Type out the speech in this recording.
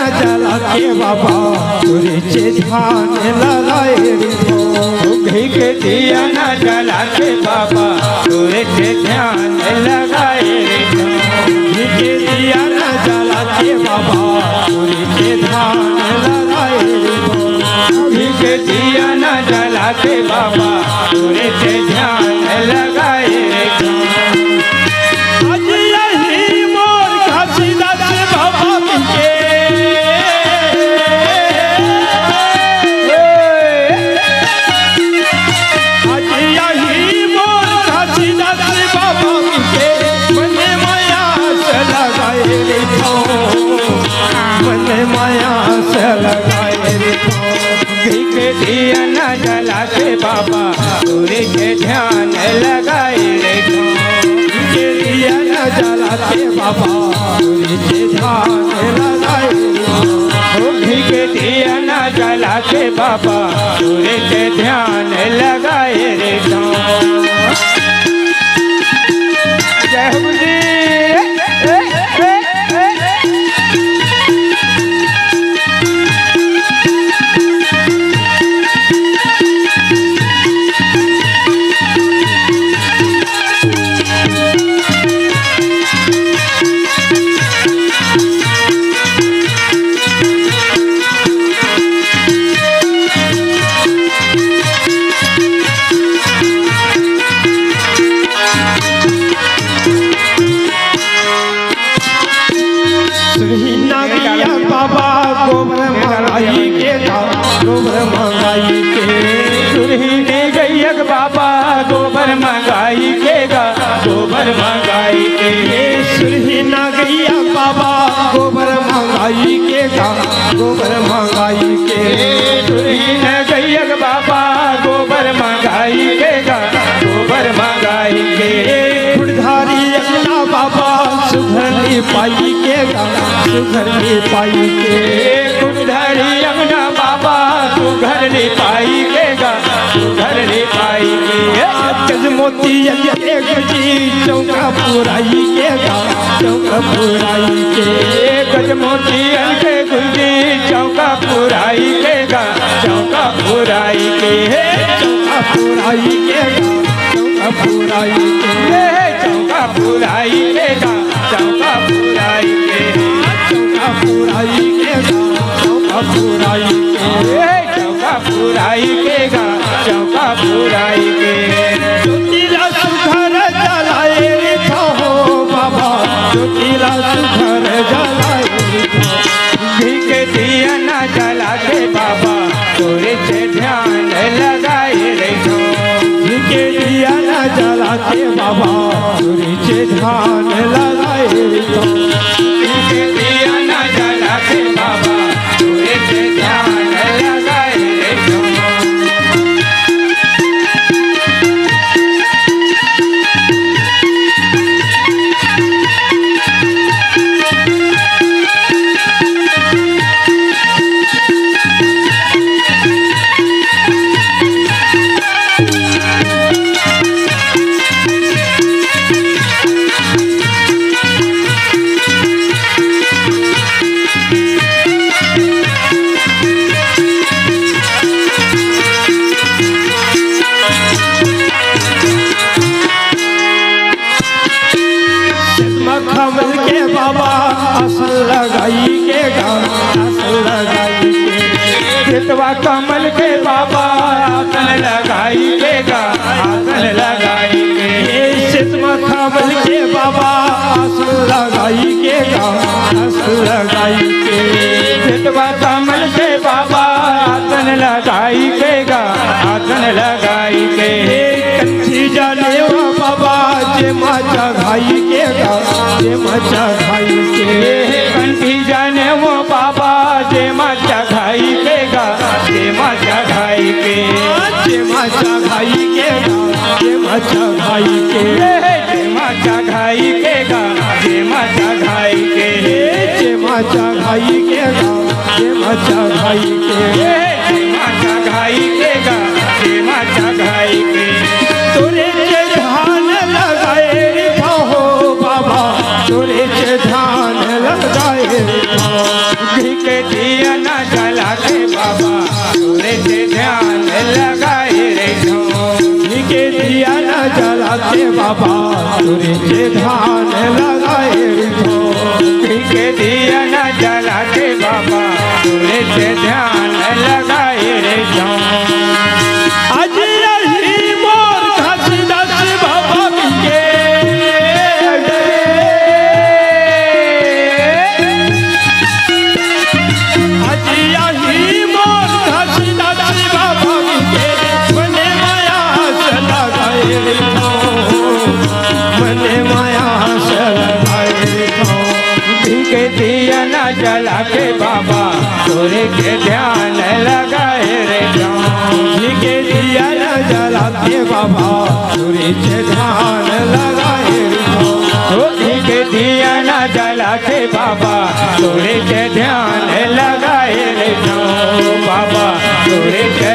न जला के बाबा तुझे ध्यान लगाए घी के दिया न जला के बाबा तुझे ध्यान लगाए घी के दिया न जला के बाबा तुझे ध्यान लगाए घी के दिया न जला के बाबा तुझे ध्यान लगाए माया से लगाए घी के दिया न जला के बाबा तुझे ध्यान लगाए घी के दिया न जला के बाबा तुझे ध्यान लगाए घी के दिया न जला के बाबा तुझे ध्यान लगाए रे जय हो जी बाबा गोबर मंगाई के गोबर मंगाई के सुरही ने गैयक बाबा गोबर मंगाई के गोबर मंगाई के सुरही न गैया बाबा गोबर मंगाई के गोबर मंगाई के सुरही न गैयक बाबा गोबर मंगाई के गोबर मंगाई के फुलधारी अपना बाबा सुधरनी पाई के सुधरनी पाई के फुलधारी अपना बाबा सुधरनी पाई के सुधरनी पाई के मोती एक जी चौका पुराई के चौका पुराई के गजमोती के गुंजी चौका पुराई के चौका पुराई के चौका पुराई के चौका पुराई के चौका पुराई के चौका पुराई के चौका पुराई के चौका पुराई के चौका पुराई के चौका पुराई के ज्योतिला सुधर जलाए हो बाबा ज्योतिला सुधर जलाए घी के दिया न जला के बाबा तुझे ध्यान लगाए रे घी के दिया न जला के बाबा तुझे ध्यान लगाए घी के दिया न जला के बाबा तुझे ध्यान लगाए रे कमल के बाबा असल लगाई के असल लगाई के खेतवा कमल के बाबा आसन लगाई के आसन लगाई के खेतवा कमल के बाबा असल लगाई के असल लगाई के खेतवा कमल के बाबा आसन लगाई के आसन लगाई के कंठी जाने बाबा जे माचा घाई के जे माचा घाई के कंठी जाने वो बाबा जे माचा घाई के जे माचा घाई के जे माचा घाई के जे माचा घाई के जे माचा घाई के जे माचा घाई के जे माचा घाई के जे माचा घाई के जे माचा घाई के जे माचा घाई के तोरे ध्यान लगाए हो बाबा तोरे ध्यान लगाए घी के के दिया न जला के बाबा सूर्य से ध्यान लगाए रे घी के दिया न जला के बाबा सूर्य से ध्यान लगाए रे घी के दिया न जला के बाबा सूर्य से ध्यान लगाए रे आज यही मोर घासीदास बाबा के आज यही मोर घासीदास बाबा के मने माया से लगाए रे मने माया से लगाए रे के दिया न जला के बाबा सूर्य के ध्यान लगाए रे के दिया न जला के बाबा सूर्य के ध्यान लगाए रे के दिया न जला के बाबा सूर्य के ध्यान लगाए रे बाबा सूर्य के